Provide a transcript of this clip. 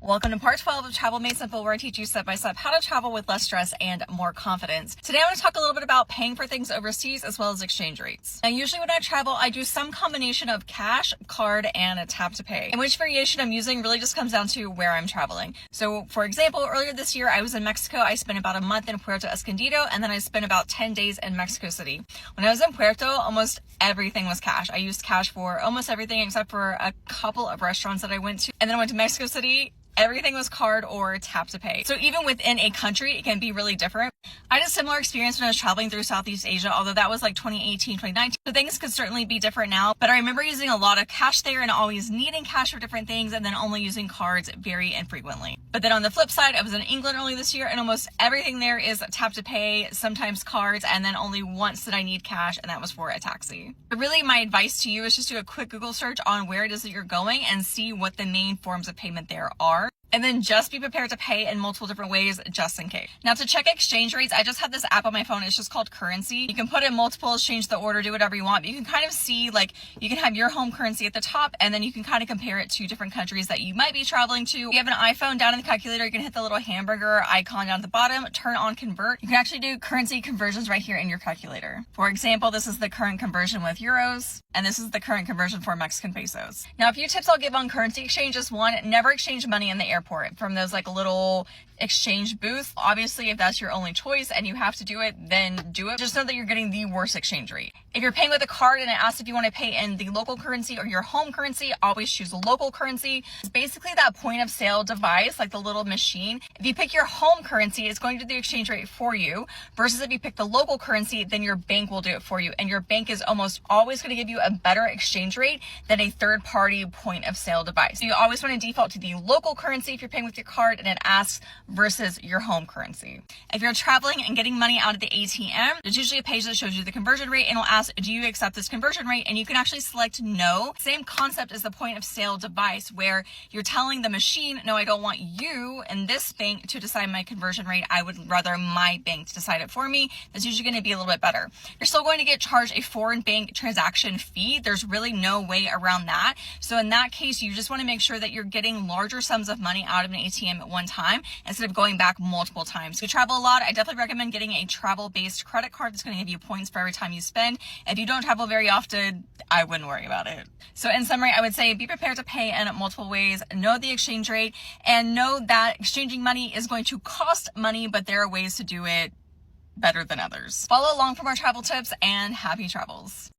Welcome to part 12 of Travel Made Simple, where I teach you step-by-step how to travel with less stress and more confidence. Today I'm going to talk a little bit about paying for things overseas as well as exchange rates. Now usually when I travel, I do some combination of cash, card, and a tap to pay. And which variation I'm using really just comes down to where I'm traveling. So for example, earlier this year I was in Mexico. I spent about a month in Puerto Escondido, and then I spent about 10 days in Mexico City. When I was in Puerto, almost everything was cash. I used cash for almost everything except for a couple of restaurants that I went to. And then I went to Mexico City. Everything was card or tap to pay. So even within a country, it can be really different. I had a similar experience when I was traveling through Southeast Asia, although that was like 2018, 2019. So things could certainly be different now, but I remember using a lot of cash there and always needing cash for different things, and then only using cards very infrequently. But then on the flip side, I was in England early this year, and almost everything there is tap to pay, sometimes cards, and then only once did I need cash, and that was for a taxi. But really my advice to you is just do a quick Google search on where it is that you're going and see what the main forms of payment there are. And then just be prepared to pay in multiple different ways just in case. Now to check exchange rates, I just have this app on my phone. It's just called Currency. You can put in multiples, change the order, do whatever you want. But you can kind of see, like, you can have your home currency at the top, and then you can kind of compare it to different countries that you might be traveling to. If you have an iPhone, down in the calculator, you can hit the little hamburger icon down at the bottom, turn on convert. You can actually do currency conversions right here in your calculator. For example, this is the current conversion with euros, and this is the current conversion for Mexican pesos. Now, a few tips I'll give on currency exchange is: one, never exchange money in the airport from those like little exchange booths. Obviously, if that's your only choice and you have to do it, then do it. Just know that you're getting the worst exchange rate. If you're paying with a card and it asks if you want to pay in the local currency or your home currency, always choose the local currency. It's basically that point of sale device, like the little machine. If you pick your home currency, it's going to do the exchange rate for you, versus if you pick the local currency, then your bank will do it for you. And your bank is almost always going to give you a better exchange rate than a third-party point of sale device. So you always want to default to the local currency if you're paying with your card and it asks, versus your home currency. If you're traveling and getting money out of the ATM, there's usually a page that shows you the conversion rate and will ask, do you accept this conversion rate? And you can actually select no. Same concept as the point of sale device, where you're telling the machine, no, I don't want you and this bank to decide my conversion rate. I would rather my bank to decide it for me. That's usually going to be a little bit better. You're still going to get charged a foreign bank transaction fee. There's really no way around that. So in that case, you just want to make sure that you're getting larger sums of money out of an ATM at one time instead of going back multiple times. If you travel a lot, I definitely recommend getting a travel-based credit card that's going to give you points for every time you spend. If you don't travel very often, I wouldn't worry about it. So in summary, I would say be prepared to pay in multiple ways, know the exchange rate, and know that exchanging money is going to cost money, but there are ways to do it better than others. Follow along from our travel tips, and happy travels.